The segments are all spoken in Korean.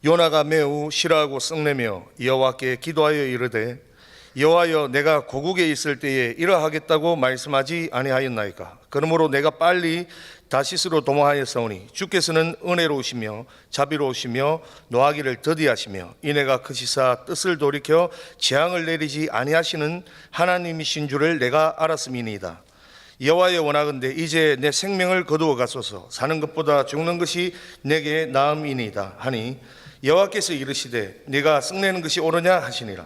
요나가 매우 싫어하고 썩내며 여호와께 기도하여 이르되 여호와여, 내가 고국에 있을 때에 이러하겠다고 말씀하지 아니하였나이까? 그러므로 내가 빨리 다시스로 도망하였사오니 주께서는 은혜로우시며 자비로우시며 노하기를 더디하시며 이내가 크시사 뜻을 돌이켜 재앙을 내리지 아니하시는 하나님이신 줄을 내가 알았음이니이다. 여호와여, 원하건대 이제 내 생명을 거두어 가소서. 사는 것보다 죽는 것이 내게 나음이니이다 하니 여호와께서 이르시되 네가 썩내는 것이 옳으냐 하시니라.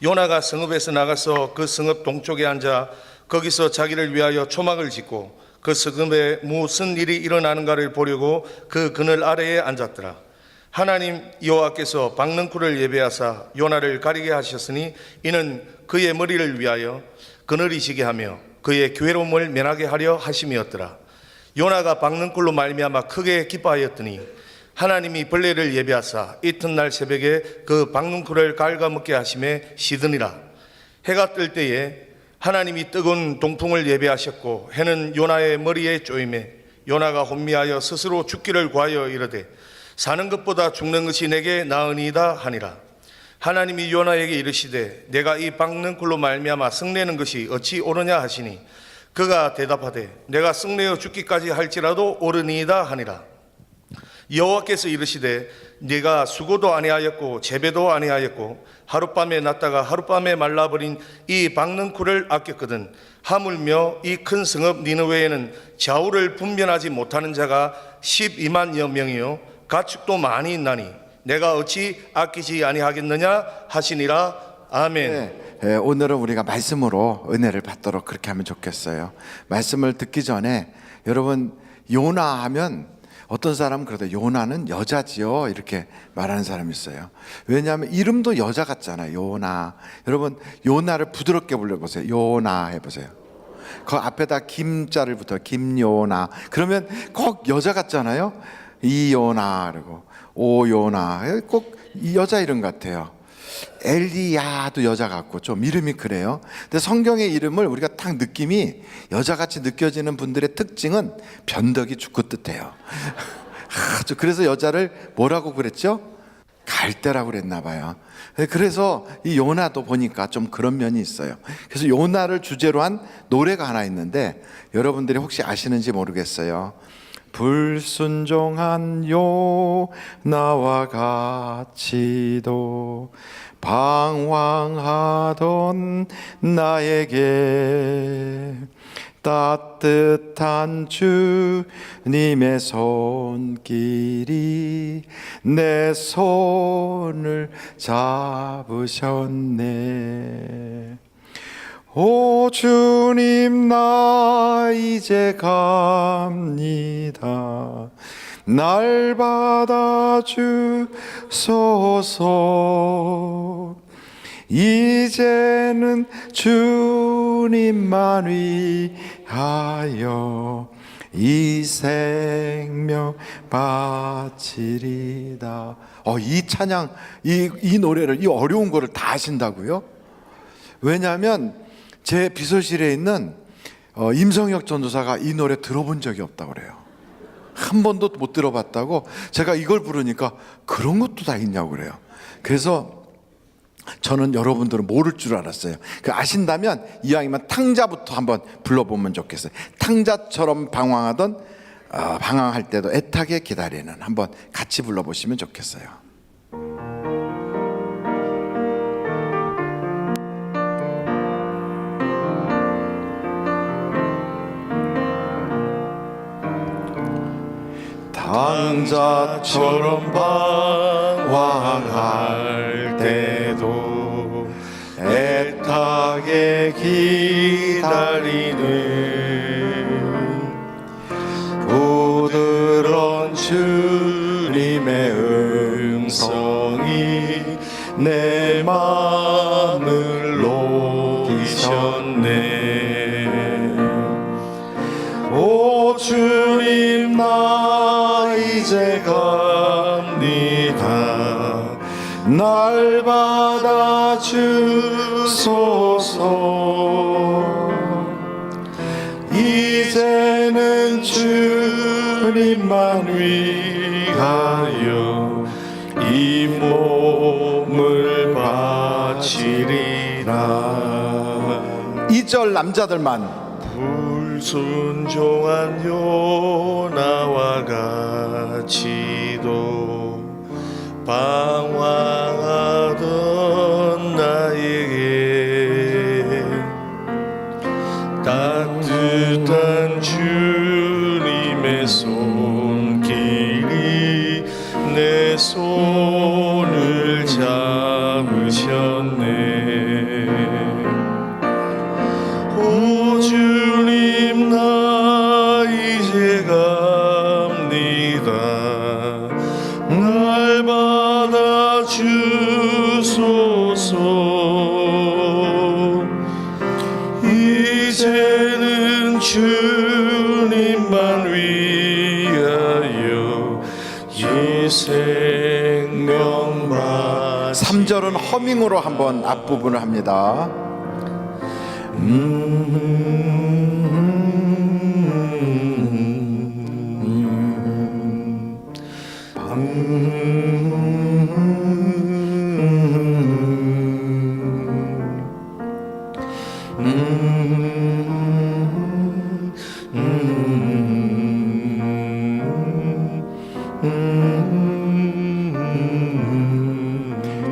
요나가 성읍에서 나가서 그 성읍 동쪽에 앉아 거기서 자기를 위하여 초막을 짓고 그 성읍에 무슨 일이 일어나는가를 보려고 그 그늘 아래에 앉았더라. 하나님 여호와께서 박능쿨을 예배하사 요나를 가리게 하셨으니 이는 그의 머리를 위하여 그늘이 지게 하며 그의 괴로움을 면하게 하려 하심이었더라. 요나가 박능쿨로 말미암아 크게 기뻐하였더니 하나님이 벌레를 예비하사 이튿날 새벽에 그 박능쿨을 갉아먹게 하심에 시드니라. 해가 뜰 때에 하나님이 뜨거운 동풍을 예비하셨고 해는 요나의 머리에 쪼임에 요나가 혼미하여 스스로 죽기를 구하여 이르되 사는 것보다 죽는 것이 내게 나으니이다 하니라. 하나님이 요나에게 이르시되 내가 이 박능쿨로 말미암아 썩내는 것이 어찌 옳으냐 하시니 그가 대답하되 내가 썩내어 죽기까지 할지라도 옳으니이다 하니라. 여호와께서 이르시되 네가 수고도 아니하였고 재배도 아니하였고 하룻밤에 났다가 하룻밤에 말라버린 이 박능쿨을 아꼈거든 하물며 이 큰 성읍 니느웨에는 좌우를 분별하지 못하는 자가 12만여 명이요 가축도 많이 있나니 내가 어찌 아끼지 아니하겠느냐 하시니라. 아멘. 네, 오늘은 우리가 말씀으로 은혜를 받도록 그렇게 하면 좋겠어요. 말씀을 듣기 전에 여러분, 요나 하면 어떤 사람은 그러다 요나는 여자지요 이렇게 말하는 사람이 있어요. 왜냐하면 이름도 여자 같잖아요. 요나. 여러분, 요나를 부드럽게 불러보세요. 요나 해보세요. 그 앞에다 김자를 붙여 김요나. 그러면 꼭 여자 같잖아요. 이요나 그리고 오요나, 꼭 여자 이름 같아요. 엘리야도 여자 같고 좀 이름이 그래요. 근데 성경의 이름을 우리가 딱 느낌이 여자같이 느껴지는 분들의 특징은 변덕이 죽고 뜻해요. 그래서 여자를 뭐라고 그랬죠? 갈대라고 그랬나 봐요. 그래서 이 요나도 보니까 좀 그런 면이 있어요. 그래서 요나를 주제로 한 노래가 하나 있는데 여러분들이 혹시 아시는지 모르겠어요. 불순종한 요나와 같이도 방황하던 나에게 따뜻한 주님의 손길이 내 손을 잡으셨네. 오 주님, 나 이제 갑니다. 날 받아주소서. 이제는 주님만 위하여 이 생명 바치리다. 이 찬양, 이 노래를, 이 어려운 거를 다 하신다고요? 왜냐하면 제 비서실에 있는 임성혁 전도사가 이 노래 들어본 적이 없다고 그래요. 한 번도 못 들어봤다고. 제가 이걸 부르니까 그런 것도 다 있냐고 그래요. 그래서 저는 여러분들은 모를 줄 알았어요. 아신다면 이왕이면 탕자부터 한번 불러보면 좋겠어요. 탕자처럼 방황할 때도 애타게 기다리는, 한번 같이 불러보시면 좋겠어요. 탕자처럼 방황할 때도 애타게 기다리는 부드러운 주님의 음성이 내 마음을 녹이셨네. 오 주님, 나 이제 갑니다. 날 받아주소서. 이제는 주님만 위하여 이 몸을 바치리라. 2절 남자들만 불순종한 요나와 같이도 방황하던 나에게 따뜻한 주님의 손길이 내 손을 잡으셨네. 오 주님, 나 이제 갑니다. 날 받아 주소서. 이제는 주님만 위하여 이 생명 바치. 3절은 허밍으로 한번 앞부분을 합니다.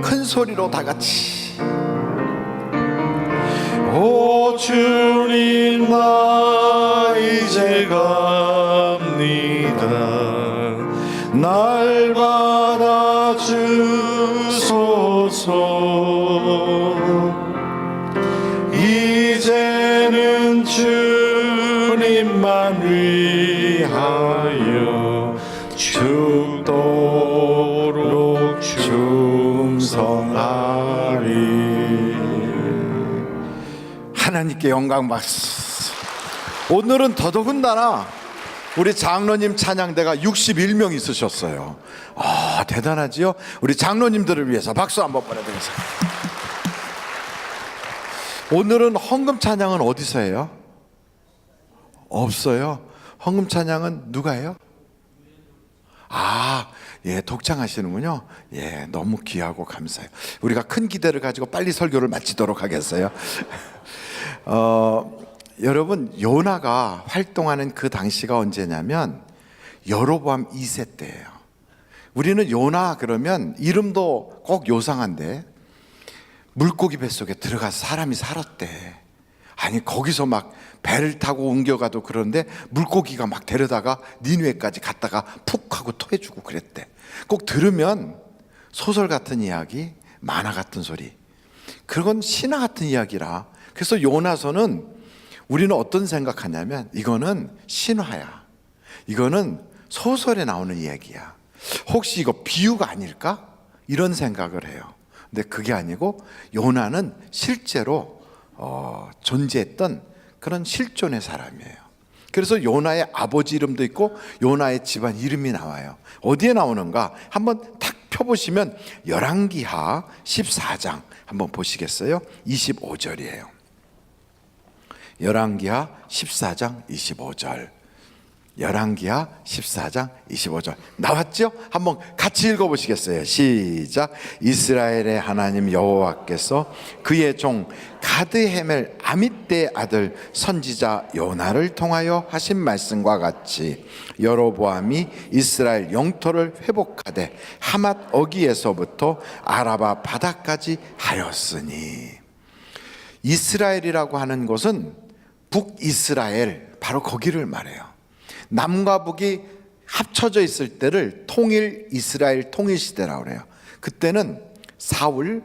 큰 소리로 다 같이. 오 주님, 나 이제 갑니다. 날 받아 주소서. 이제는 주님만 위하여 죽도록 충성하리. 하나님께 영광 박수. 오늘은 더더군다나 우리 장로님 찬양대가 61명 있으셨어요. 대단하지요? 우리 장로님들을 위해서 박수 한번 보내드리겠습니다. 오늘은 헌금 찬양은 어디서 해요? 없어요. 헌금 찬양은 누가 해요? 예, 독창하시는군요. 예, 너무 귀하고 감사해요. 우리가 큰 기대를 가지고 빨리 설교를 마치도록 하겠어요. 여러분, 요나가 활동하는 그 당시가 언제냐면 여로보암 2세 때예요. 우리는 요나 그러면 이름도 꼭 요상한데 물고기 뱃속에 들어가서 사람이 살았대. 아니, 거기서 막 배를 타고 옮겨가도 그런데 물고기가 막 데려다가 니누에까지 갔다가 푹 하고 토해주고 그랬대. 꼭 들으면 소설 같은 이야기, 만화 같은 소리, 그건 신화 같은 이야기라. 그래서 요나서는 우리는 어떤 생각하냐면 이거는 신화야, 이거는 소설에 나오는 이야기야. 혹시 이거 비유가 아닐까? 이런 생각을 해요. 근데 그게 아니고 요나는 실제로 존재했던 그런 실존의 사람이에요. 그래서 요나의 아버지 이름도 있고 요나의 집안 이름이 나와요. 어디에 나오는가? 한번 탁 펴보시면 열왕기하 14장 한번 보시겠어요? 25절이에요. 열왕기하 14장 25절. 열왕기하 14장 25절 나왔죠? 한번 같이 읽어보시겠어요? 시작. 이스라엘의 하나님 여호와께서 그의 종 가드헤멜 아mit대의 아들 선지자 요나를 통하여 하신 말씀과 같이 여로보암이 이스라엘 영토를 회복하되 하맛 어기에서부터 아라바 바다까지 하였으니. 이스라엘이라고 하는 곳은 북이스라엘, 바로 거기를 말해요. 남과 북이 합쳐져 있을 때를 통일 이스라엘 통일시대라고 그래요. 그때는 사울,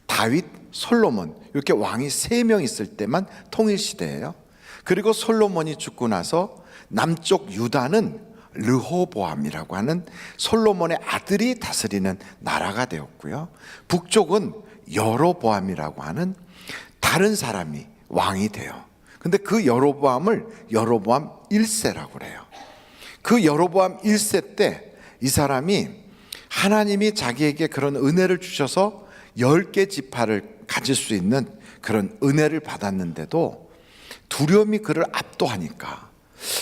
다윗, 솔로몬 이렇게 왕이 3명 있을 때만 통일시대예요. 그리고 솔로몬이 죽고 나서 남쪽 유다는 르호보암이라고 하는 솔로몬의 아들이 다스리는 나라가 되었고요. 북쪽은 여로보암이라고 하는 다른 사람이 왕이 돼요. 근데 그 여로보암을 여로보암 1세라고 그래요. 그 여로보암 1세 때 이 사람이 하나님이 자기에게 그런 은혜를 주셔서 10개 지파를 가질 수 있는 그런 은혜를 받았는데도 두려움이 그를 압도하니까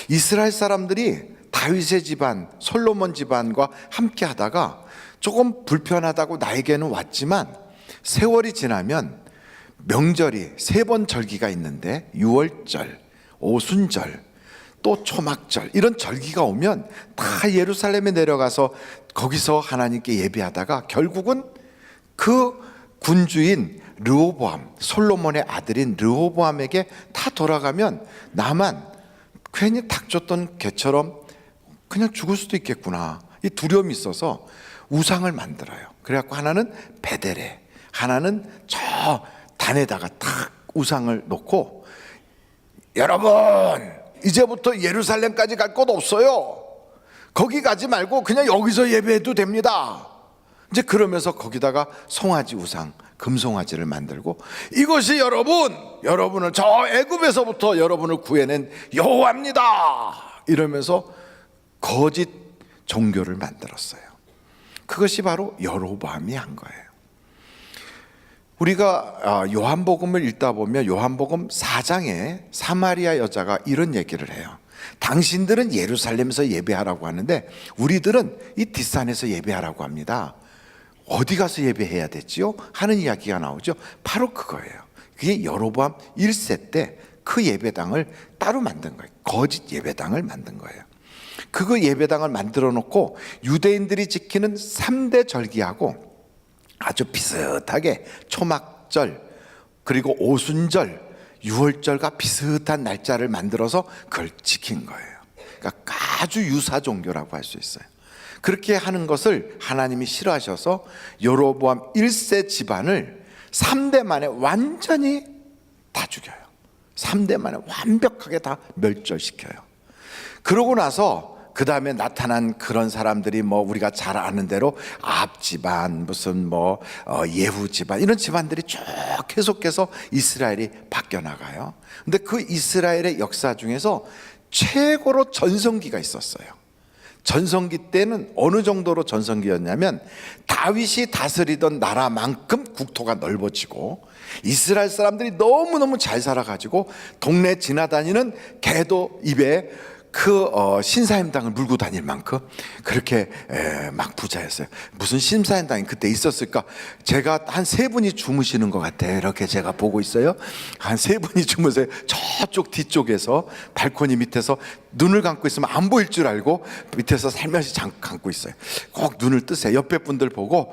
이스라엘 사람들이 다윗의 집안, 솔로몬 집안과 함께 하다가 조금 불편하다고 나에게는 왔지만 세월이 지나면 명절이 3번 절기가 있는데 유월절, 오순절, 또 초막절 이런 절기가 오면 다 예루살렘에 내려가서 거기서 하나님께 예배하다가 결국은 그 군주인 르호보암, 솔로몬의 아들인 르호보암에게 다 돌아가면 나만 괜히 닥쳤던 개처럼 그냥 죽을 수도 있겠구나, 이 두려움이 있어서 우상을 만들어요. 그래갖고 하나는 베델에, 하나는 저 단에다가 탁 우상을 놓고, 여러분 이제부터 예루살렘까지 갈 곳 없어요. 거기 가지 말고 그냥 여기서 예배해도 됩니다. 이제 그러면서 거기다가 송아지 우상, 금송아지를 만들고, 이것이 여러분을 저 애굽에서부터 여러분을 구해낸 여호와입니다 이러면서 거짓 종교를 만들었어요. 그것이 바로 여로보암이 한 거예요. 우리가 요한복음을 읽다 보면 요한복음 4장에 사마리아 여자가 이런 얘기를 해요. 당신들은 예루살렘에서 예배하라고 하는데 우리들은 이 뒷산에서 예배하라고 합니다. 어디 가서 예배해야 되지요? 하는 이야기가 나오죠. 바로 그거예요. 그게 여로보암 1세 때 그 예배당을 따로 만든 거예요. 거짓 예배당을 만든 거예요. 그 예배당을 만들어 놓고 유대인들이 지키는 3대 절기하고 아주 비슷하게 초막절 그리고 오순절, 유월절과 비슷한 날짜를 만들어서 그걸 지킨 거예요. 그러니까 아주 유사 종교라고 할 수 있어요. 그렇게 하는 것을 하나님이 싫어하셔서 여로보암 1세 집안을 3대 만에 완전히 다 죽여요. 3대 만에 완벽하게 다 멸절시켜요. 그러고 나서 그 다음에 나타난 그런 사람들이 뭐 우리가 잘 아는 대로 아합 집안, 무슨 뭐 예후 집안, 이런 집안들이 쭉 계속해서 이스라엘이 바뀌어 나가요. 근데 그 이스라엘의 역사 중에서 최고로 전성기가 있었어요. 전성기 때는 어느 정도로 전성기였냐면 다윗이 다스리던 나라만큼 국토가 넓어지고 이스라엘 사람들이 너무너무 잘 살아가지고 동네 지나다니는 개도 입에 그 신사임당을 물고 다닐 만큼 그렇게 막 부자였어요. 무슨 신사임당이 그때 있었을까? 제가 한 3분이 주무시는 것 같아요. 이렇게 제가 보고 있어요. 한 3분이 주무세요. 저쪽 뒤쪽에서 발코니 밑에서 눈을 감고 있으면 안 보일 줄 알고 밑에서 살며시 감고 있어요. 꼭 눈을 뜨세요. 옆에 분들 보고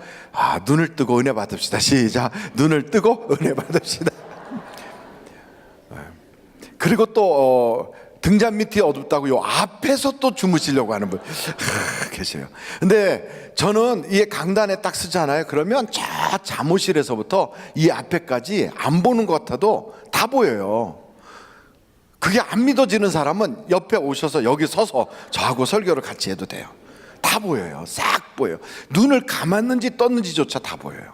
눈을 뜨고 은혜 받읍시다. 시작. 눈을 뜨고 은혜 받읍시다. 그리고 또 등잔 밑이 어둡다고 요 앞에서 또 주무시려고 하는 분 계세요. 근데 저는 이 강단에 딱 쓰잖아요. 그러면 저 잠옷실에서부터 이 앞에까지 안 보는 것 같아도 다 보여요. 그게 안 믿어지는 사람은 옆에 오셔서 여기 서서 저하고 설교를 같이 해도 돼요. 다 보여요. 싹 보여요. 눈을 감았는지 떴는지조차 다 보여요.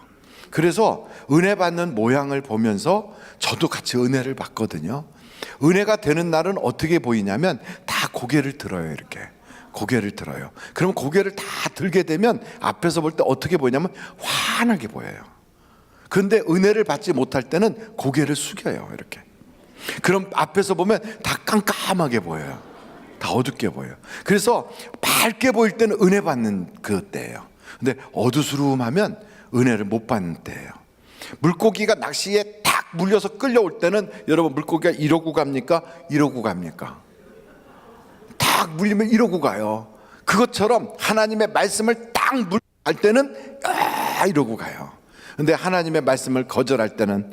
그래서 은혜 받는 모양을 보면서 저도 같이 은혜를 받거든요. 은혜가 되는 날은 어떻게 보이냐면 다 고개를 들어요. 이렇게 고개를 들어요. 그러면 고개를 다 들게 되면 앞에서 볼 때 어떻게 보이냐면 환하게 보여요. 그런데 은혜를 받지 못할 때는 고개를 숙여요. 이렇게. 그럼 앞에서 보면 다 깜깜하게 보여요. 다 어둡게 보여요. 그래서 밝게 보일 때는 은혜 받는 그때예요. 근데 어두스름하면 은혜를 못 받는 때예요. 물고기가 낚시에 탁 물려서 끌려올 때는 여러분 물고기가 이러고 갑니까? 이러고 갑니까? 탁 물리면 이러고 가요. 그것처럼 하나님의 말씀을 딱 물할 때는 이러고 가요. 근데 하나님의 말씀을 거절할 때는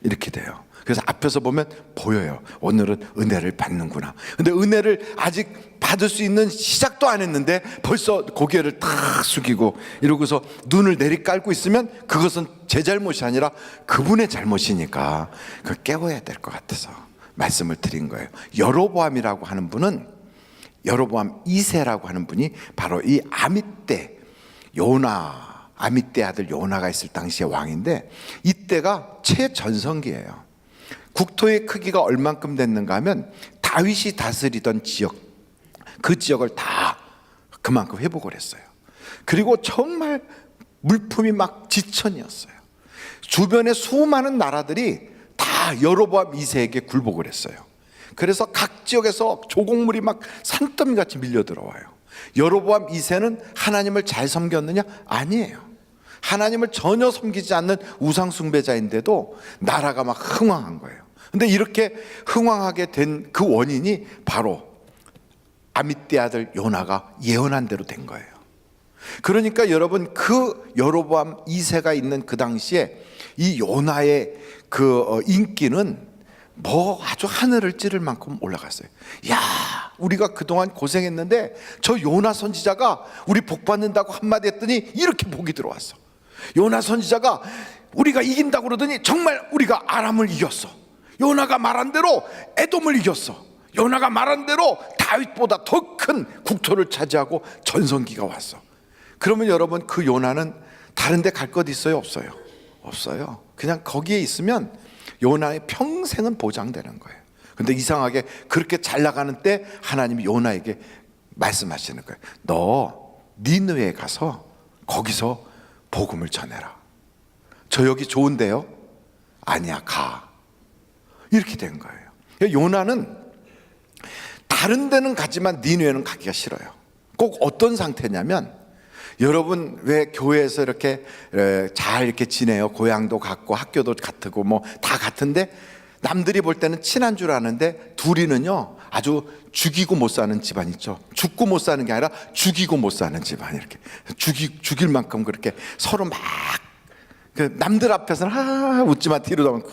이렇게 돼요. 그래서 앞에서 보면 보여요. 오늘은 은혜를 받는구나. 근데 은혜를 아직 받을 수 있는 시작도 안 했는데 벌써 고개를 탁 숙이고 이러고서 눈을 내리깔고 있으면 그것은 제 잘못이 아니라 그분의 잘못이니까 그걸 깨워야 될 것 같아서 말씀을 드린 거예요. 여로보암이라고 하는 분은, 여로보암 2세라고 하는 분이 바로 이 아밋대 요나, 아밋대 아들 요나가 있을 당시의 왕인데 이때가 최전성기예요. 국토의 크기가 얼만큼 됐는가 하면 다윗이 다스리던 지역, 그 지역을 다 그만큼 회복을 했어요. 그리고 정말 물품이 막 지천이었어요. 주변의 수많은 나라들이 다 여로보암 2세에게 굴복을 했어요. 그래서 각 지역에서 조공물이 막 산더미같이 밀려 들어와요. 여로보암 2세는 하나님을 잘 섬겼느냐? 아니에요. 하나님을 전혀 섬기지 않는 우상 숭배자인데도 나라가 막 흥왕한 거예요. 근데 이렇게 흥왕하게 된 그 원인이 바로 아미떼 아들 요나가 예언한 대로 된 거예요. 그러니까 여러분, 그 여로보암 2세가 있는 그 당시에 이 요나의 그 인기는 뭐 아주 하늘을 찌를 만큼 올라갔어요. 야, 우리가 그동안 고생했는데 저 요나 선지자가 우리 복 받는다고 한마디 했더니 이렇게 복이 들어왔어. 요나 선지자가 우리가 이긴다고 그러더니 정말 우리가 아람을 이겼어. 요나가 말한 대로 에돔을 이겼어. 요나가 말한 대로 다윗보다 더 큰 국토를 차지하고 전성기가 왔어. 그러면 여러분, 그 요나는 다른 데 갈 것 있어요? 없어요? 없어요. 그냥 거기에 있으면 요나의 평생은 보장되는 거예요. 근데 이상하게 그렇게 잘 나가는 때 하나님이 요나에게 말씀하시는 거예요. 너 니느웨에 가서 거기서 복음을 전해라. 저 여기 좋은데요? 아니야, 가. 이렇게 된 거예요. 요나는 다른 데는 가지만 니느웨는 가기가 싫어요. 꼭 어떤 상태냐면, 여러분 왜 교회에서 이렇게 잘 이렇게 지내요? 고향도 같고 학교도 같고 뭐 다 같은데 남들이 볼 때는 친한 줄 아는데 둘이는요 아주 죽이고 못 사는 집안 있죠. 죽고 못 사는 게 아니라 죽이고 못 사는 집안, 이렇게 죽일 만큼 그렇게 서로 막 남들 앞에서는 웃지만 뒤로 가면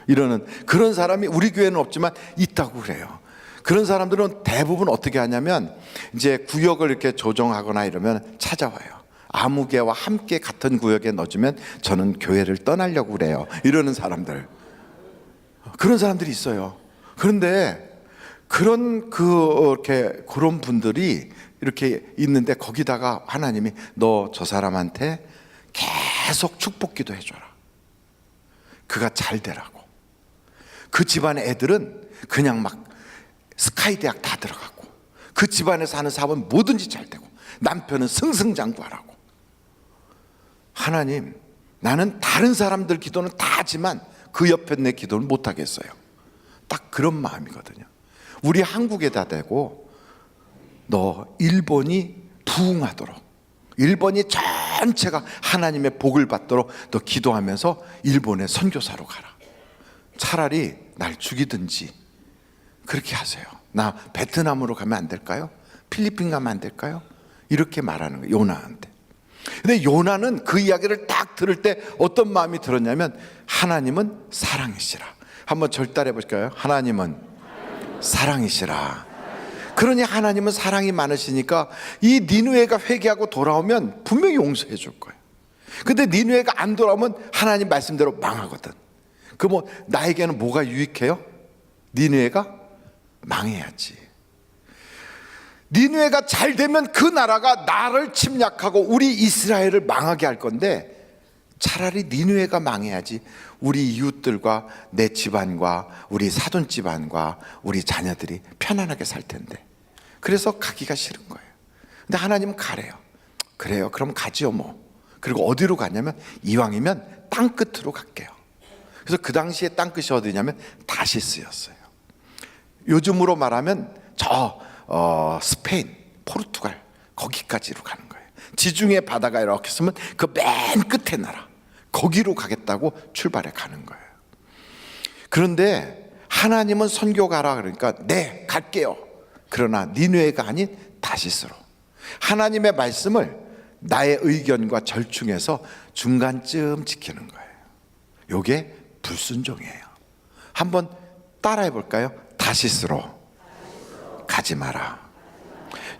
이러는 그런 사람이 우리 교회는 없지만 있다고 그래요. 그런 사람들은 대부분 어떻게 하냐면 이제 구역을 이렇게 조정하거나 이러면 찾아와요. 아무개와 함께 같은 구역에 넣어주면 저는 교회를 떠나려고 그래요. 이러는 사람들, 그런 사람들이 있어요. 그런데 그런 그런 분들이 이렇게 있는데 거기다가 하나님이 너 저 사람한테 계속 축복기도 해줘라. 그가 잘 되라고. 그 집안의 애들은 그냥 막 스카이 대학 다 들어가고 그 집안에서 하는 사업은 뭐든지 잘 되고 남편은 승승장구하라고. 하나님, 나는 다른 사람들 기도는 다 하지만 그 옆에 내 기도는 못 하겠어요. 딱 그런 마음이거든요. 우리 한국에다 대고 너 일본이 부흥하도록, 일본이 전체가 하나님의 복을 받도록 너 기도하면서 일본에 선교사로 가라. 차라리 날 죽이든지 그렇게 하세요. 나 베트남으로 가면 안 될까요? 필리핀 가면 안 될까요? 이렇게 말하는 거예요, 요나한테. 근데 요나는 그 이야기를 딱 들을 때 어떤 마음이 들었냐면, 하나님은 사랑이시라. 한번 절달해 볼까요? 하나님은 사랑이시라. 그러니 하나님은 사랑이 많으시니까 이 니느웨가 회개하고 돌아오면 분명히 용서해 줄 거예요. 근데 니느웨가 안 돌아오면 하나님 말씀대로 망하거든. 그 뭐 나에게는 뭐가 유익해요? 니느웨가 망해야지. 니느웨가 잘 되면 그 나라가 나를 침략하고 우리 이스라엘을 망하게 할 건데, 차라리 니느웨가 망해야지 우리 이웃들과 내 집안과 우리 사돈 집안과 우리 자녀들이 편안하게 살 텐데. 그래서 가기가 싫은 거예요. 근데 하나님은 가래요. 그래요, 그럼 가지요 뭐. 그리고 어디로 가냐면, 이왕이면 땅 끝으로 갈게요. 그래서 그 당시에 땅 끝이 어디냐면 다시스였어요. 요즘으로 말하면 스페인, 포르투갈 거기까지로 가는 거예요. 지중해 바다가 이렇게 있으면 그 맨 끝에 나라, 거기로 가겠다고 출발해 가는 거예요. 그런데 하나님은 선교 가라 그러니까 네 갈게요. 그러나 니느웨가 아닌 다시스로, 하나님의 말씀을 나의 의견과 절충해서 중간쯤 지키는 거예요. 요게 불순종이에요. 한번 따라해 볼까요? 다시스로 가지 마라.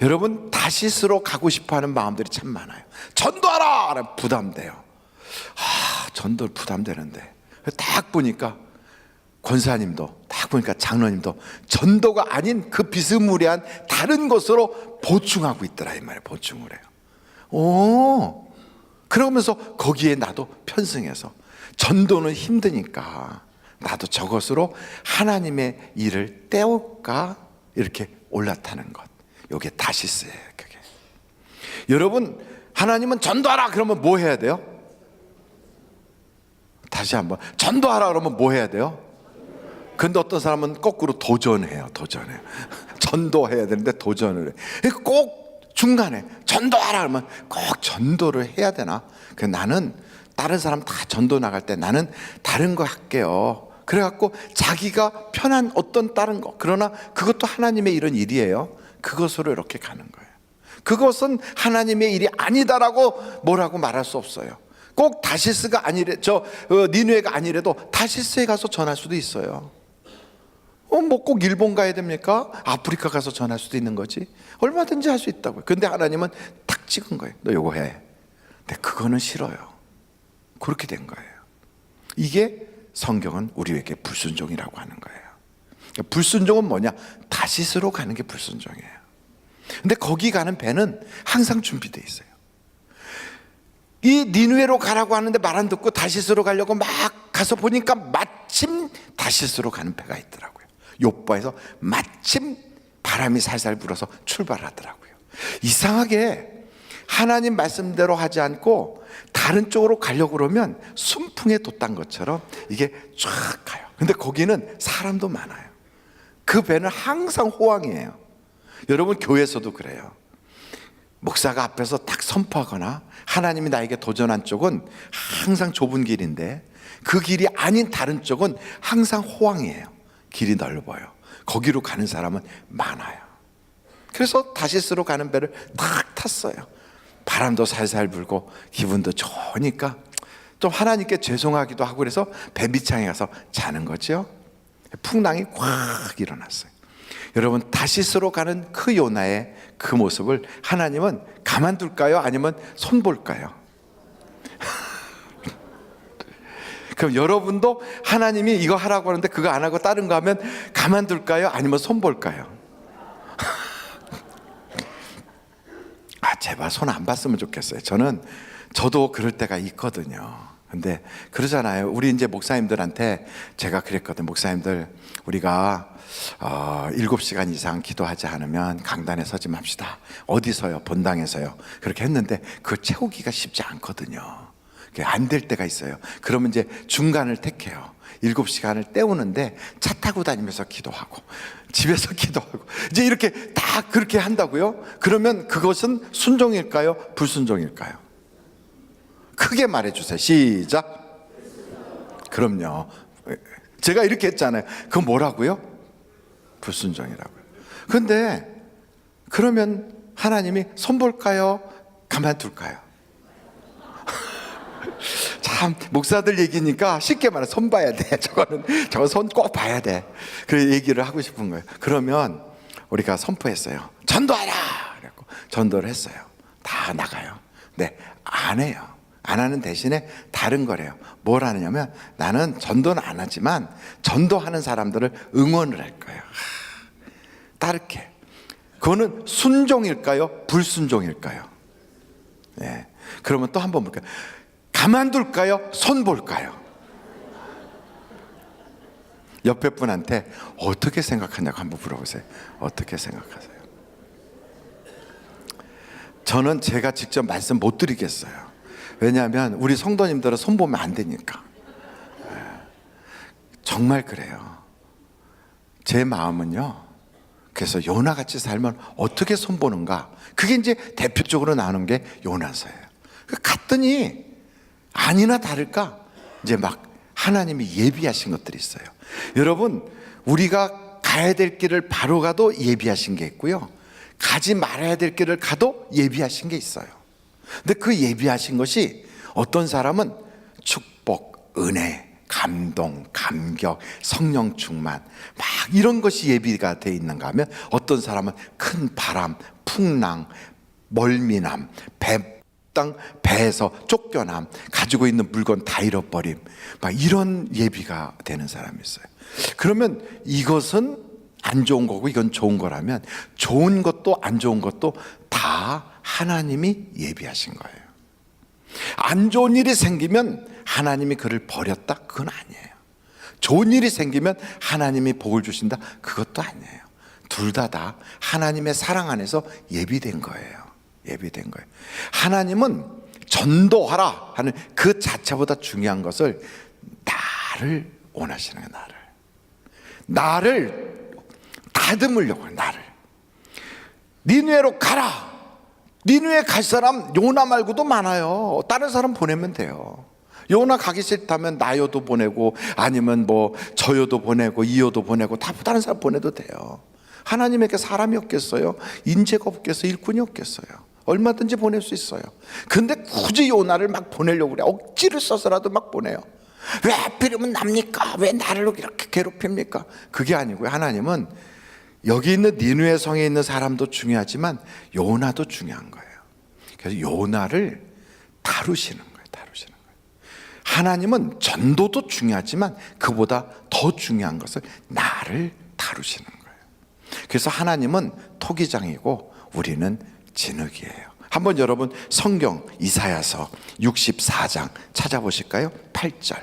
여러분, 다시스로 가고 싶어하는 마음들이 참 많아요. 전도하라! 부담돼요. 전도 부담되는데, 딱 보니까 권사님도, 딱 보니까 장로님도 전도가 아닌 그 비스무리한 다른 것으로 보충하고 있더라 이 말이에요. 보충을 해요. 그러면서 거기에 나도 편승해서, 전도는 힘드니까 나도 저것으로 하나님의 일을 때울까, 이렇게 올라타는 것. 이게 다시스예요. 그게. 여러분, 하나님은 전도하라 그러면 뭐 해야 돼요? 다시 한번, 전도하라 그러면 뭐 해야 돼요? 근데 어떤 사람은 거꾸로 도전해요. 전도해야 되는데 도전을 해. 꼭 중간에 전도하라 그러면 꼭 전도를 해야 되나? 나는 다른 사람 다 전도 나갈 때 나는 다른 거 할게요. 그래갖고 자기가 편한 어떤 다른 거, 그러나 그것도 하나님의 이런 일이에요. 그것으로 이렇게 가는 거예요. 그것은 하나님의 일이 아니다라고 뭐라고 말할 수 없어요. 꼭 다시스가 아니래, 니느웨가 아니래도 다시스에 가서 전할 수도 있어요. 뭐 꼭 일본 가야 됩니까? 아프리카 가서 전할 수도 있는 거지. 얼마든지 할 수 있다고요. 근데 하나님은 딱 찍은 거예요. 너 요거 해. 근데 그거는 싫어요. 그렇게 된 거예요. 이게 성경은 우리에게 불순종이라고 하는 거예요. 불순종은 뭐냐? 다시스로 가는 게 불순종이에요. 근데 거기 가는 배는 항상 준비되어 있어요. 이 니느웨로 가라고 하는데 말 안 듣고 다시스로 가려고 막 가서 보니까 마침 다시스로 가는 배가 있더라고요. 욥바에서 마침 바람이 살살 불어서 출발하더라고요. 이상하게 하나님 말씀대로 하지 않고 다른 쪽으로 가려고 그러면 순풍에 돛단 것처럼 이게 쫙 가요. 근데 거기는 사람도 많아요. 그 배는 항상 호황이에요. 여러분 교회에서도 그래요. 목사가 앞에서 딱 선포하거나 하나님이 나에게 도전한 쪽은 항상 좁은 길인데 그 길이 아닌 다른 쪽은 항상 호황이에요. 길이 넓어요. 거기로 가는 사람은 많아요. 그래서 다시스로 가는 배를 탁 탔어요. 바람도 살살 불고 기분도 좋으니까 좀 하나님께 죄송하기도 하고 그래서 배 밑창에 가서 자는 거죠. 풍랑이 꽉 일어났어요. 여러분 다시스로 가는 그 요나의 그 모습을 하나님은 가만둘까요? 아니면 손볼까요? 그럼 여러분도 하나님이 이거 하라고 하는데 그거 안 하고 다른 거 하면 가만둘까요? 아니면 손볼까요? 제발 손 안 봤으면 좋겠어요. 저도 그럴 때가 있거든요. 근데 그러잖아요. 우리 이제 목사님들한테 제가 그랬거든요. 목사님들 우리가 7시간 이상 기도하지 않으면 강단에 서지 맙시다. 어디서요? 본당에서요. 그렇게 했는데 그걸 채우기가 쉽지 않거든요. 안 될 때가 있어요. 그러면 이제 중간을 택해요. 7시간을 때우는데 차 타고 다니면서 기도하고 집에서 기도하고 이제 이렇게 다 그렇게 한다고요? 그러면 그것은 순종일까요? 불순종일까요? 크게 말해주세요. 시작. 그럼요. 제가 이렇게 했잖아요. 그건 뭐라고요? 불순종이라고요. 그런데 그러면 하나님이 손볼까요? 가만둘까요? 참 목사들 얘기니까 쉽게 말해 손 봐야 돼. 저거 손 꼭 봐야 돼. 그 얘기를 하고 싶은 거예요. 그러면 우리가 선포했어요. 전도하라. 그래갖고 전도를 했어요. 다 나가요. 네, 안 해요. 안 하는 대신에 다른 거래요. 뭘 하느냐면 나는 전도는 안 하지만 전도하는 사람들을 응원을 할 거예요. 따르게. 그거는 순종일까요? 불순종일까요? 네. 그러면 또 한번 볼까요? 가만둘까요? 손 볼까요? 옆에 분한테 어떻게 생각하냐고 한번 물어보세요. 어떻게 생각하세요? 저는 제가 직접 말씀 못 드리겠어요. 왜냐하면 우리 성도님들은 손 보면 안 되니까. 정말 그래요. 제 마음은요. 그래서 요나같이 살면 어떻게 손 보는가? 그게 이제 대표적으로 나오는 게 요나서예요. 갔더니 아니나 다를까 이제 막 하나님이 예비하신 것들이 있어요. 여러분 우리가 가야 될 길을 바로 가도 예비하신 게 있고요. 가지 말아야 될 길을 가도 예비하신 게 있어요. 근데 그 예비하신 것이 어떤 사람은 축복, 은혜, 감동, 감격, 성령 충만 막 이런 것이 예비가 되어 있는가 하면 어떤 사람은 큰 바람, 풍랑, 멀미남, 배에서 쫓겨남, 가지고 있는 물건 다 잃어버림 막 이런 예비가 되는 사람이 있어요. 그러면 이것은 안 좋은 거고 이건 좋은 거라면 좋은 것도 안 좋은 것도 다 하나님이 예비하신 거예요. 안 좋은 일이 생기면 하나님이 그를 버렸다? 그건 아니에요. 좋은 일이 생기면 하나님이 복을 주신다? 그것도 아니에요. 둘 다 하나님의 사랑 안에서 예비된 거예요. 예비된 거예요. 하나님은 전도하라 하는 그 자체보다 중요한 것을 나를 원하시는 거예요. 나를 다듬으려고 해요. 나를 니느웨로 가라. 니느웨 갈 사람 요나 말고도 많아요. 다른 사람 보내면 돼요. 요나 가기 싫다면 나요도 보내고, 아니면 뭐 저요도 보내고 이요도 보내고, 다 다른 사람 보내도 돼요. 하나님에게 사람이 없겠어요? 인재가 없겠어요? 일꾼이 없겠어요? 얼마든지 보낼 수 있어요. 근데 굳이 요나를 막 보내려고 그래. 억지를 써서라도 막 보내요. 왜 하필이면 납니까? 왜 나를 이렇게 괴롭힙니까? 그게 아니고요. 하나님은 여기 있는 니느웨 성에 있는 사람도 중요하지만 요나도 중요한 거예요. 그래서 요나를 다루시는 거예요. 하나님은 전도도 중요하지만 그보다 더 중요한 것을 나를 다루시는 거예요. 그래서 하나님은 토기장이고 우리는 진흙이에요. 한번 여러분 성경 이사야서 64장 찾아보실까요? 8절.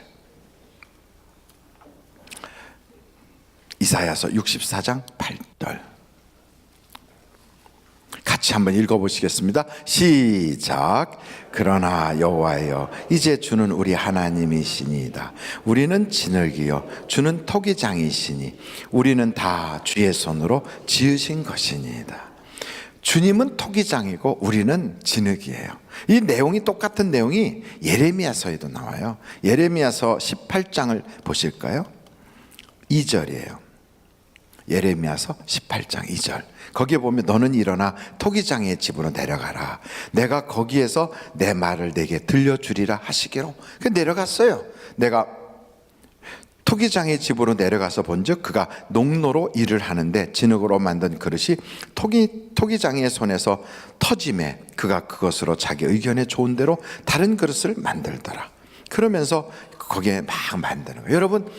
이사야서 64장 8절. 같이 한번 읽어보시겠습니다. 시작. 그러나 여호와여, 이제 주는 우리 하나님이시니이다. 우리는 진흙이요 주는 토기장이시니 우리는 다 주의 손으로 지으신 것이니이다. 주님은 토기장이고 우리는 진흙이에요. 이 내용이 똑같은 내용이 예레미야서에도 나와요. 예레미야서 18장을 보실까요? 2절이에요. 예레미야서 18장 2절. 거기에 보면 너는 일어나 토기장의 집으로 내려가라. 내가 거기에서 내 말을 내게 들려주리라 하시기로. 그 내려갔어요. 내가 토기장의 집으로 내려가서 본즉 그가 농로로 일을 하는데 진흙으로 만든 그릇이 토기장의 손에서 터짐에 그가 그것으로 자기 의견에 좋은 대로 다른 그릇을 만들더라. 그러면서 거기에 막 만드는 거예요. 여러분,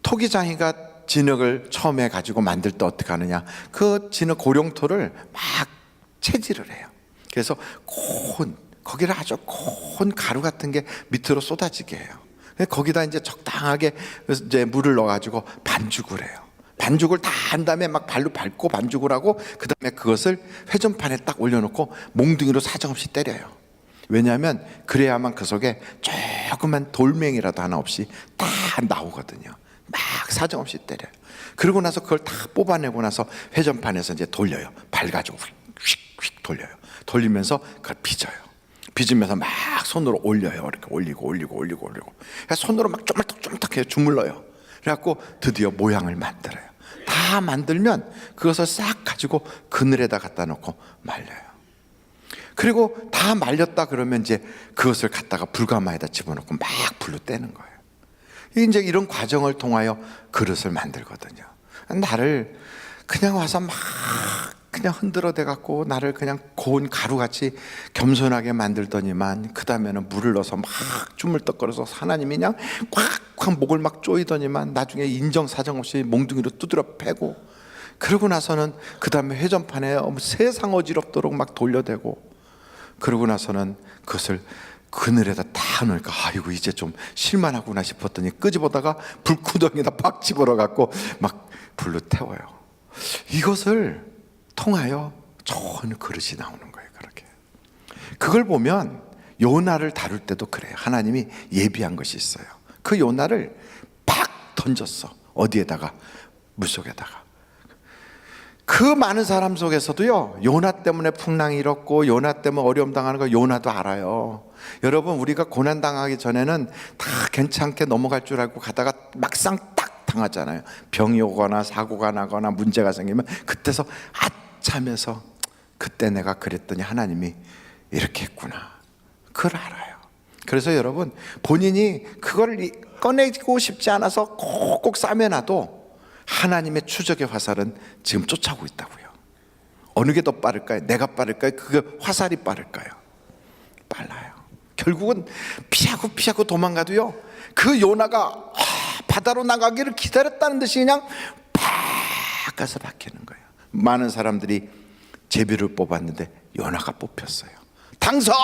토기장이가 진흙을 처음에 가지고 만들 때 어떻게 하느냐, 그 진흙 고령토를 막 채질을 해요. 그래서 거기를 아주 곤 가루 같은 게 밑으로 쏟아지게 해요. 거기다 이제 적당하게 이제 물을 넣어가지고 반죽을 해요. 반죽을 다 한 다음에 막 발로 밟고 반죽을 하고, 그 다음에 그것을 회전판에 딱 올려놓고 몽둥이로 사정없이 때려요. 왜냐하면 그래야만 그 속에 조그만 돌멩이라도 하나 없이 다 나오거든요. 막 사정없이 때려요. 그러고 나서 그걸 다 뽑아내고 나서 회전판에서 이제 돌려요. 발 가지고 휙휙 돌려요. 돌리면서 그걸 빚어요. 빚으면서 막 손으로 올려요. 이렇게 올리고. 그러니까 손으로 막 쪼물딱쪼물딱 해요. 주물러요. 그래갖고 드디어 모양을 만들어요. 다 만들면 그것을 싹 가지고 그늘에다 갖다 놓고 말려요. 그리고 다 말렸다 그러면 이제 그것을 갖다가 불가마에다 집어넣고 막 불로 떼는 거예요. 이제 이런 과정을 통하여 그릇을 만들거든요. 나를 그냥 와서 막 그냥 흔들어 대갖고 나를 그냥 고운 가루같이 겸손하게 만들더니만, 그 다음에는 물을 넣어서 막 주물떡거려서 하나님이 그냥 꽉꽉 목을 막 조이더니만, 나중에 인정사정 없이 몽둥이로 두드려 패고, 그러고 나서는 그 다음에 회전판에 세상 어지럽도록 막 돌려대고, 그러고 나서는 그것을 그늘에다 딱 놓으니까 아이고 이제 좀 실만하구나 싶었더니 끄집어다가 불구덩이에다 팍 집어넣어갖고 막 불로 태워요. 이것을 통하여 좋은 그릇이 나오는 거예요. 그렇게. 그걸 보면 요나를 다룰 때도 그래요. 하나님이 예비한 것이 있어요. 그 요나를 팍 던졌어. 어디에다가? 물속에다가. 그 많은 사람 속에서도요, 요나 때문에 풍랑이 일었고 요나 때문에 어려움 당하는 거 요나도 알아요. 여러분, 우리가 고난 당하기 전에는 다 괜찮게 넘어갈 줄 알고 가다가 막상 딱 당하잖아요. 병이 오거나 사고가 나거나 문제가 생기면 그때서 아참해서 그때 내가 그랬더니 하나님이 이렇게 했구나, 그걸 알아요. 그래서 여러분, 본인이 그걸 꺼내고 싶지 않아서 꼭꼭 싸매놔도 하나님의 추적의 화살은 지금 쫓아오고 있다고요. 어느 게 더 빠를까요? 내가 빠를까요? 그 화살이 빠를까요? 빨라요. 결국은 피하고 도망가도요, 그 요나가 바다로 나가기를 기다렸다는 듯이 그냥 팍 가서 박히는 거예요. 많은 사람들이 제비를 뽑았는데 요나가 뽑혔어요. 당선!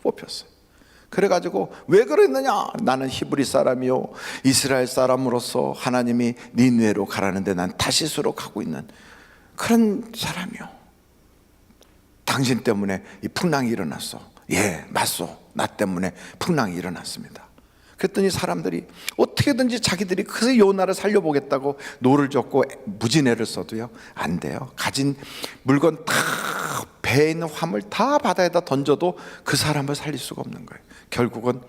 뽑혔어요. 그래가지고 왜 그랬느냐? 나는 히브리 사람이요 이스라엘 사람으로서 하나님이 니느웨로 가라는데 난 다시스로 가고 있는 그런 사람이요. 당신 때문에 이 풍랑이 일어났어. 예, 맞소. 나 때문에 풍랑이 일어났습니다. 그랬더니 사람들이 어떻게든지 자기들이 그 요나를 살려보겠다고 노를 젓고 무진애를 써도요 안 돼요. 가진 물건 다, 배에 있는 화물 다 바다에다 던져도 그 사람을 살릴 수가 없는 거예요. 결국은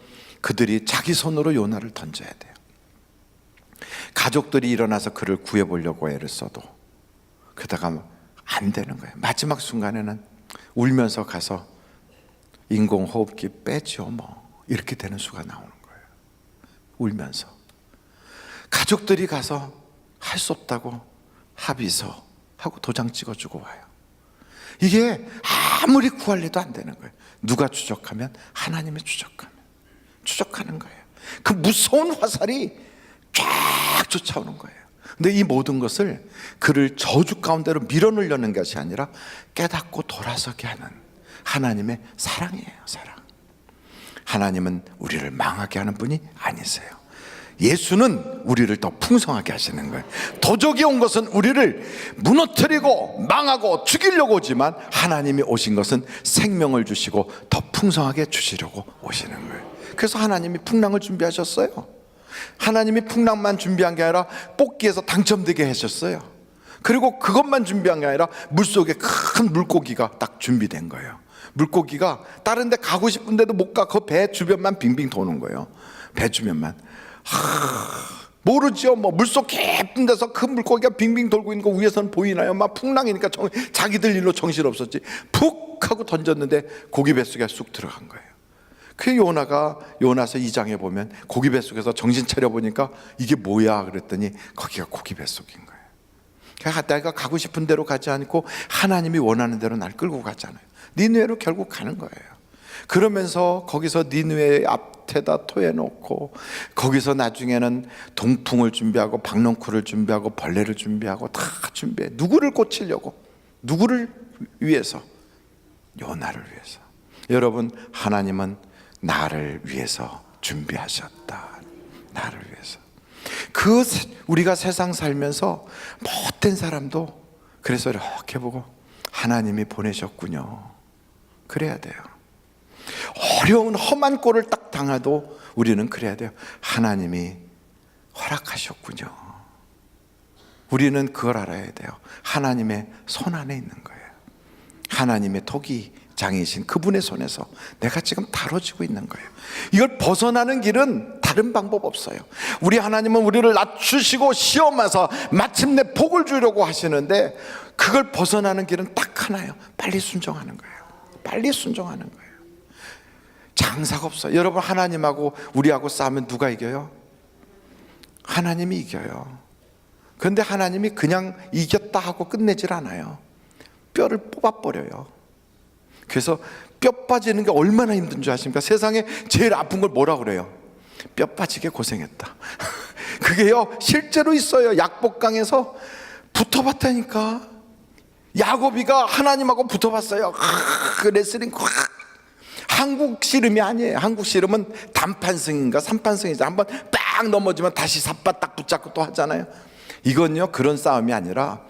그들이 자기 손으로 요나를 던져야 돼요. 가족들이 일어나서 그를 구해보려고 애를 써도 그러다가 안 되는 거예요. 마지막 순간에는 울면서 가서 인공호흡기 빼죠 뭐, 이렇게 되는 수가 나오는 거예요. 울면서 가족들이 가서 할 수 없다고 합의서 하고 도장 찍어주고 와요. 이게 아무리 구할래도 안 되는 거예요. 누가 추적하면 하나님이 추적하는 거예요. 그 무서운 화살이 쫙 쫓아오는 거예요. 근데 이 모든 것을 그를 저주 가운데로 밀어넣으려는 것이 아니라 깨닫고 돌아서게 하는 하나님의 사랑이에요. 사랑. 하나님은 우리를 망하게 하는 분이 아니세요. 예수는 우리를 더 풍성하게 하시는 거예요. 도적이 온 것은 우리를 무너뜨리고 망하고 죽이려고 오지만 하나님이 오신 것은 생명을 주시고 더 풍성하게 주시려고 오시는 거예요. 그래서 하나님이 풍랑을 준비하셨어요. 하나님이 풍랑만 준비한 게 아니라 뽑기에서 당첨되게 하셨어요. 그리고 그것만 준비한 게 아니라 물속에 큰 물고기가 딱 준비된 거예요. 물고기가 다른 데 가고 싶은데도 못 가. 그 배 주변만 빙빙 도는 거예요. 배 주변만. 모르죠. 뭐 물속 깊은 데서 큰 물고기가 빙빙 돌고 있는 거 위에서는 보이나요? 막 풍랑이니까 자기들 일로 정신없었지. 푹 하고 던졌는데 고기 뱃속에 쑥 들어간 거예요. 그 요나가 요나서 2장에 보면 고기 뱃속에서 정신 차려보니까 이게 뭐야 그랬더니 거기가 고기 뱃속인 거예요. 그러니까 내가 가고 싶은 대로 가지 않고 하나님이 원하는 대로 날 끌고 가잖아요. 니느웨로 결국 가는 거예요. 그러면서 거기서 니느웨 앞에다 토해놓고 거기서 나중에는 동풍을 준비하고 박넝쿨을 준비하고 벌레를 준비하고 다 준비해. 누구를 고치려고? 누구를 위해서? 요나를 위해서. 여러분, 하나님은 나를 위해서 준비하셨다. 나를 위해서. 우리가 세상 살면서 못된 사람도 그래서 이렇게 보고 하나님이 보내셨군요. 그래야 돼요. 어려운 험한 꼴을 딱 당해도 우리는 그래야 돼요. 하나님이 허락하셨군요. 우리는 그걸 알아야 돼요. 하나님의 손 안에 있는 거예요. 하나님의 토기장이신 그분의 손에서 내가 지금 다뤄지고 있는 거예요. 이걸 벗어나는 길은 다른 방법 없어요. 우리 하나님은 우리를 낮추시고 시험해서 마침내 복을 주려고 하시는데 그걸 벗어나는 길은 딱 하나예요. 빨리 순종하는 거예요. 빨리 순종하는 거예요. 장사가 없어요. 여러분, 하나님하고 우리하고 싸우면 누가 이겨요? 하나님이 이겨요. 그런데 하나님이 그냥 이겼다 하고 끝내질 않아요. 뼈를 뽑아버려요. 그래서 뼈 빠지는 게 얼마나 힘든 줄 아십니까? 세상에 제일 아픈 걸 뭐라 그래요? 뼈 빠지게 고생했다. 그게요 실제로 있어요. 약복강에서 붙어봤다니까. 야곱이가 하나님하고 붙어봤어요. 그 레슬링 한국 씨름이 아니에요. 한국 씨름은 단판승인가 삼판승이죠. 한번 딱 넘어지면 다시 삿바 딱 붙잡고 또 하잖아요. 이건요 그런 싸움이 아니라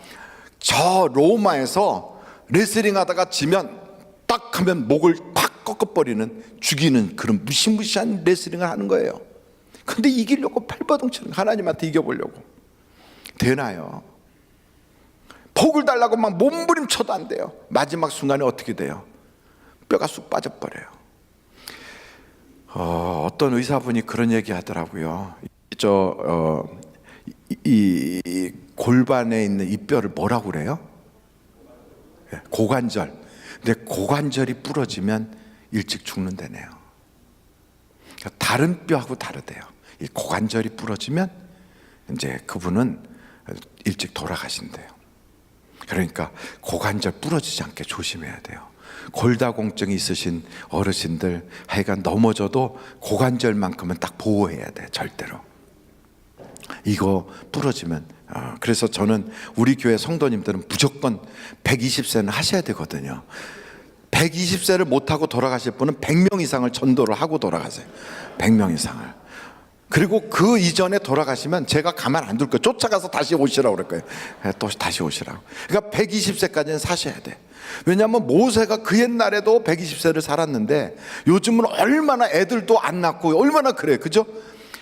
저 로마에서 레슬링 하다가 지면 딱 하면 목을 팍 꺾어버리는 죽이는 그런 무시무시한 레슬링을 하는 거예요. 근데 이기려고 발버둥치는, 하나님한테 이겨보려고 되나요? 복을 달라고 막 몸부림쳐도 안 돼요. 마지막 순간에 어떻게 돼요? 뼈가 쑥 빠져버려요. 어떤 의사분이 그런 얘기 하더라고요. 이 골반에 있는 이 뼈를 뭐라고 그래요? 고관절. 근데 고관절이 부러지면 일찍 죽는다네요. 그러니까 다른 뼈하고 다르대요. 이 고관절이 부러지면 이제 그분은 일찍 돌아가신대요. 그러니까 고관절 부러지지 않게 조심해야 돼요. 골다공증이 있으신 어르신들 하여간 넘어져도 고관절만큼은 딱 보호해야 돼. 절대로 이거 부러지면. 그래서 저는 우리 교회 성도님들은 무조건 120세는 하셔야 되거든요. 120세를 못하고 돌아가실 분은 100명 이상을 전도를 하고 돌아가세요. 100명 이상을. 그리고 그 이전에 돌아가시면 제가 가만 안 둘 거예요. 쫓아가서 다시 오시라고 그럴 거예요. 또 다시 오시라고. 그러니까 120세까지는 사셔야 돼. 왜냐하면 모세가 그 옛날에도 120세를 살았는데 요즘은 얼마나 애들도 안 낳고 얼마나 그래, 그죠?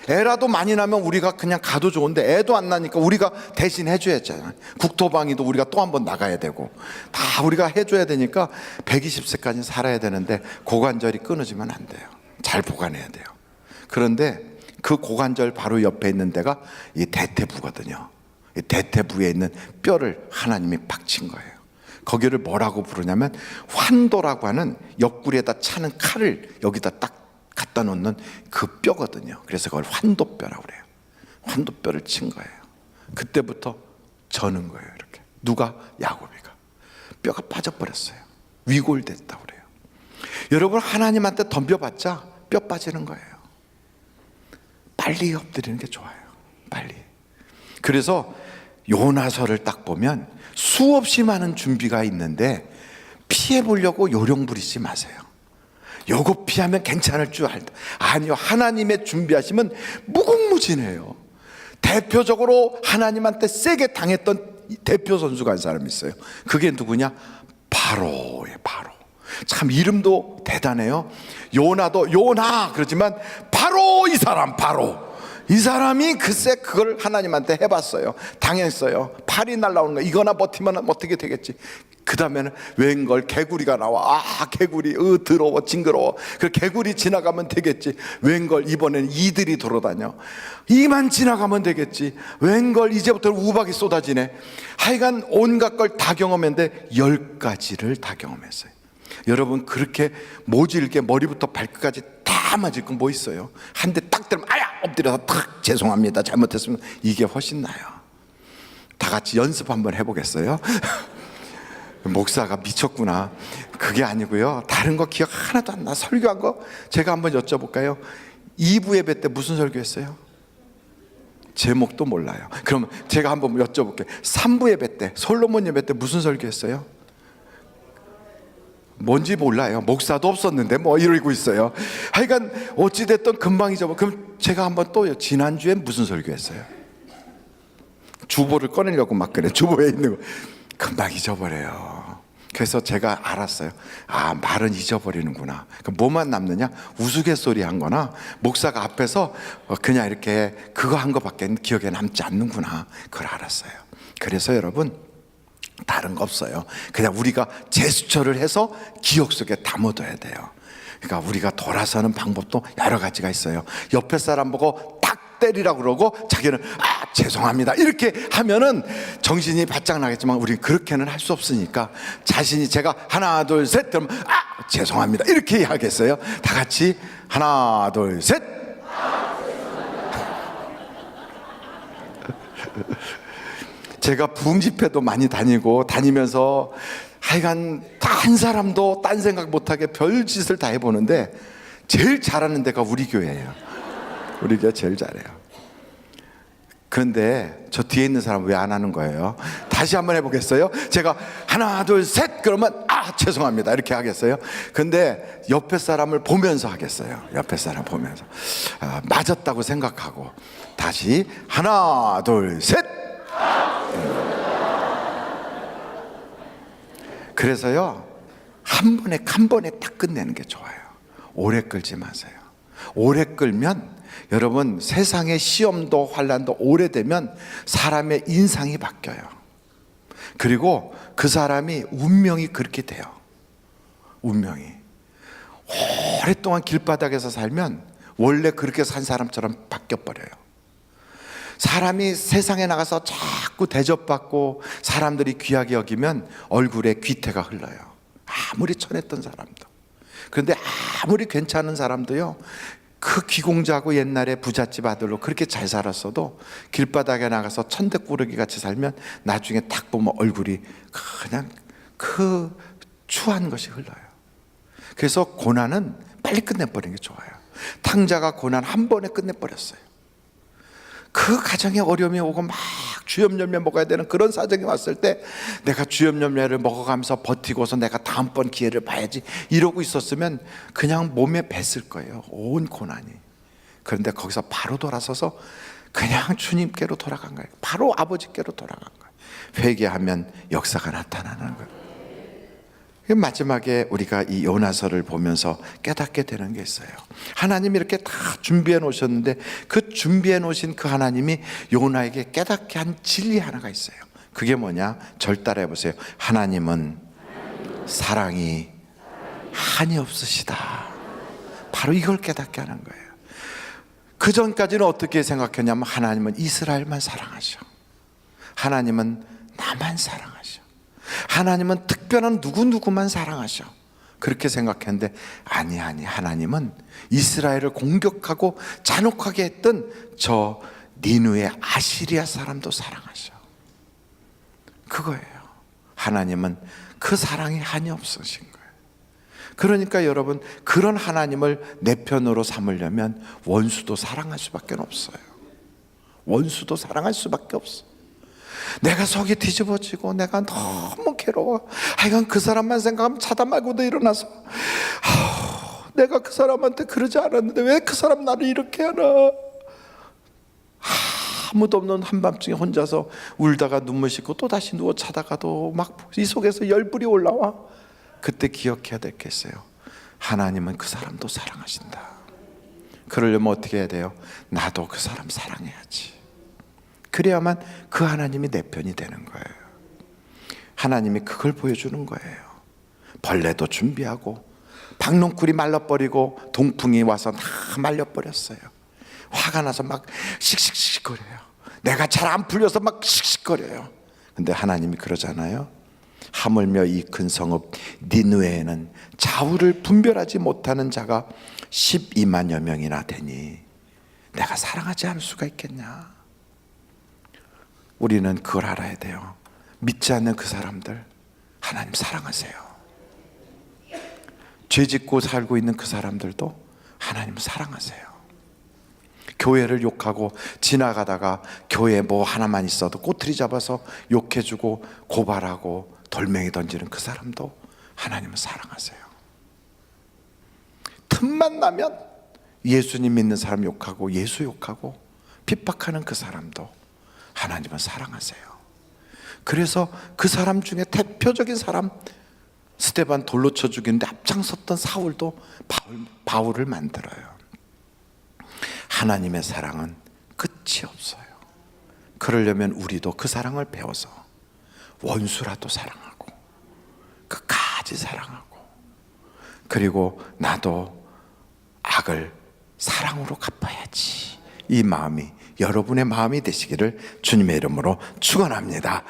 애라도 많이 나면 우리가 그냥 가도 좋은데 애도 안 나니까 우리가 대신 해줘야 잖아요. 국토방위도 우리가 또 한 번 나가야 되고 다 우리가 해줘야 되니까 120세까지 살아야 되는데 고관절이 끊어지면 안 돼요. 잘 보관해야 돼요. 그런데 그 고관절 바로 옆에 있는 데가 이 대퇴부거든요. 이 대퇴부에 있는 뼈를 하나님이 박친 거예요. 거기를 뭐라고 부르냐면 환도라고 하는 옆구리에다 차는 칼을 여기다 딱 갖다 놓는 그 뼈거든요. 그래서 그걸 환도뼈라고 그래요. 환도뼈를 친 거예요. 그때부터 저는 거예요. 이렇게. 누가? 야곱이가. 뼈가 빠져버렸어요. 위골됐다고 그래요. 여러분, 하나님한테 덤벼봤자 뼈 빠지는 거예요. 빨리 엎드리는 게 좋아요. 빨리. 그래서 요나서를 딱 보면 수없이 많은 준비가 있는데 피해 보려고 요령 부리지 마세요. 요거 피하면 괜찮을 줄 알다. 아니요, 하나님의 준비하시면 무궁무진해요. 대표적으로 하나님한테 세게 당했던 대표 선수가 한 사람이 있어요. 그게 누구냐? 바로예요. 바로. 참 이름도 대단해요. 요나도 요나 그러지만 바로 이 사람, 바로 이 사람이 글쎄 그걸 하나님한테 해봤어요. 당했어요. 팔이 날라오는 거. 이거나 버티면 어떻게 되겠지. 그 다음에는 웬걸 개구리가 나와. 아, 개구리 더러워 징그러워. 그 개구리 지나가면 되겠지. 웬걸 이번에는 이들이 돌아다녀. 이만 지나가면 되겠지. 웬걸 이제부터 우박이 쏟아지네. 하여간 온갖 걸 다 경험했는데 10가지를 다 경험했어요. 여러분, 그렇게 모질게 머리부터 발끝까지 다 맞을 건 뭐 있어요? 한 대 딱 들면 아야 엎드려서 탁 죄송합니다 잘못했으면 이게 훨씬 나아요. 다 같이 연습 한번 해보겠어요? 목사가 미쳤구나. 그게 아니고요, 다른 거 기억 하나도 안 나. 설교한 거 제가 한번 여쭤볼까요? 2부 예배 때 무슨 설교했어요? 제목도 몰라요. 그럼 제가 한번 여쭤볼게요. 3부 예배 때, 솔로몬 예배 때 무슨 설교했어요? 뭔지 몰라요. 목사도 없었는데 뭐 이러고 있어요. 하여간 어찌됐든 금방 잊어버. 그럼 제가 한번 또 지난주에 무슨 설교했어요? 주보를 꺼내려고 막 그래. 주보에 있는 거 금방 잊어버려요. 그래서 제가 알았어요. 아, 말은 잊어버리는구나. 그럼 뭐만 남느냐? 우스갯소리 한 거나 목사가 앞에서 그냥 이렇게 그거 한 거밖에 기억에 남지 않는구나. 그걸 알았어요. 그래서 여러분, 다른 거 없어요. 그냥 우리가 제스처를 해서 기억 속에 담아둬야 돼요. 그러니까 우리가 돌아서는 방법도 여러 가지가 있어요. 옆에 사람 보고 딱 때리라고 그러고 자기는 아 죄송합니다 이렇게 하면은 정신이 바짝 나겠지만 우리는 그렇게는 할 수 없으니까 자신이 제가 하나 둘 셋 그러면 아 죄송합니다 이렇게 하겠어요? 다 같이 하나 둘 셋. 제가 부흥 집회도 많이 다니면서 하여간 한 사람도 딴 생각 못하게 별짓을 다 해보는데 제일 잘하는 데가 우리 교회예요. 우리 교회 제일 잘해요. 그런데 저 뒤에 있는 사람은 왜 안 하는 거예요? 다시 한번 해보겠어요? 제가 하나 둘 셋 그러면 아 죄송합니다 이렇게 하겠어요? 근데 옆에 사람을 보면서 하겠어요. 옆에 사람 보면서 아, 맞았다고 생각하고 다시 하나 둘 셋. 그래서요, 한 번에 딱 끝내는 게 좋아요. 오래 끌지 마세요. 오래 끌면 여러분 세상의 시험도 환난도 오래되면 사람의 인상이 바뀌어요. 그리고 그 사람이 운명이 그렇게 돼요. 운명이 오랫동안 길바닥에서 살면 원래 그렇게 산 사람처럼 바뀌어버려요. 사람이 세상에 나가서 자꾸 대접받고 사람들이 귀하게 여기면 얼굴에 귀태가 흘러요. 아무리 천했던 사람도. 그런데 아무리 괜찮은 사람도요, 그 귀공자고 옛날에 부잣집 아들로 그렇게 잘 살았어도 길바닥에 나가서 천대꾸러기 같이 살면 나중에 딱 보면 얼굴이 그냥 그 추한 것이 흘러요. 그래서 고난은 빨리 끝내버리는 게 좋아요. 탕자가 고난 한 번에 끝내버렸어요. 그 가정에 어려움이 오고 막 주염열매 먹어야 되는 그런 사정이 왔을 때 내가 주염열매를 먹어가면서 버티고서 내가 다음번 기회를 봐야지 이러고 있었으면 그냥 몸에 뱄을 거예요. 온 고난이. 그런데 거기서 바로 돌아서서 그냥 주님께로 돌아간 거예요. 바로 아버지께로 돌아간 거예요. 회개하면 역사가 나타나는 거예요. 마지막에 우리가 이 요나서를 보면서 깨닫게 되는 게 있어요. 하나님이 이렇게 다 준비해 놓으셨는데 그 준비해 놓으신 그 하나님이 요나에게 깨닫게 한 진리 하나가 있어요. 그게 뭐냐? 절 따라해 보세요. 하나님은 사랑이 한이 없으시다. 바로 이걸 깨닫게 하는 거예요. 그 전까지는 어떻게 생각했냐면 하나님은 이스라엘만 사랑하셔. 하나님은 나만 사랑하셔. 하나님은 특별한 누구누구만 사랑하셔. 그렇게 생각했는데 아니 하나님은 이스라엘을 공격하고 잔혹하게 했던 저 니누의 아시리아 사람도 사랑하셔. 그거예요. 하나님은 그 사랑이 한이 없으신 거예요. 그러니까 여러분, 그런 하나님을 내 편으로 삼으려면 원수도 사랑할 수밖에 없어요. 원수도 사랑할 수밖에 없어. 내가 속이 뒤집어지고 내가 너무 괴로워. 하여간 그 사람만 생각하면 자다 말고도 일어나서 내가 그 사람한테 그러지 않았는데 왜 그 사람 나를 이렇게 하나. 아무도 없는 한밤중에 혼자서 울다가 눈물 씻고 또 다시 누워 자다가도 막 이 속에서 열불이 올라와. 그때 기억해야 될 게 있어요. 하나님은 그 사람도 사랑하신다. 그러려면 어떻게 해야 돼요? 나도 그 사람 사랑해야지. 그래야만 그 하나님이 내 편이 되는 거예요. 하나님이 그걸 보여주는 거예요. 벌레도 준비하고 박농쿨이 말라버리고 동풍이 와서 다 말려버렸어요. 화가 나서 막 씩씩씩거려요. 내가 잘 안 풀려서 막 씩씩거려요. 근데 하나님이 그러잖아요. 하물며 이 큰 성읍 니느웨에는 좌우를 분별하지 못하는 자가 12만여 명이나 되니 내가 사랑하지 않을 수가 있겠냐. 우리는 그걸 알아야 돼요. 믿지 않는 그 사람들 하나님 사랑하세요. 죄 짓고 살고 있는 그 사람들도 하나님 사랑하세요. 교회를 욕하고 지나가다가 교회 뭐 하나만 있어도 꼬투리 잡아서 욕해주고 고발하고 돌멩이 던지는 그 사람도 하나님은 사랑하세요. 틈만 나면 예수님 믿는 사람 욕하고 예수 욕하고 핍박하는 그 사람도 하나님은 사랑하세요. 그래서 그 사람 중에 대표적인 사람, 스데반 돌로 쳐 죽이는데 앞장섰던 사울도 바울을 만들어요. 하나님의 사랑은 끝이 없어요. 그러려면 우리도 그 사랑을 배워서 원수라도 사랑하고 끝까지 사랑하고, 그리고 나도 악을 사랑으로 갚아야지. 이 마음이 여러분의 마음이 되시기를 주님의 이름으로 축원합니다.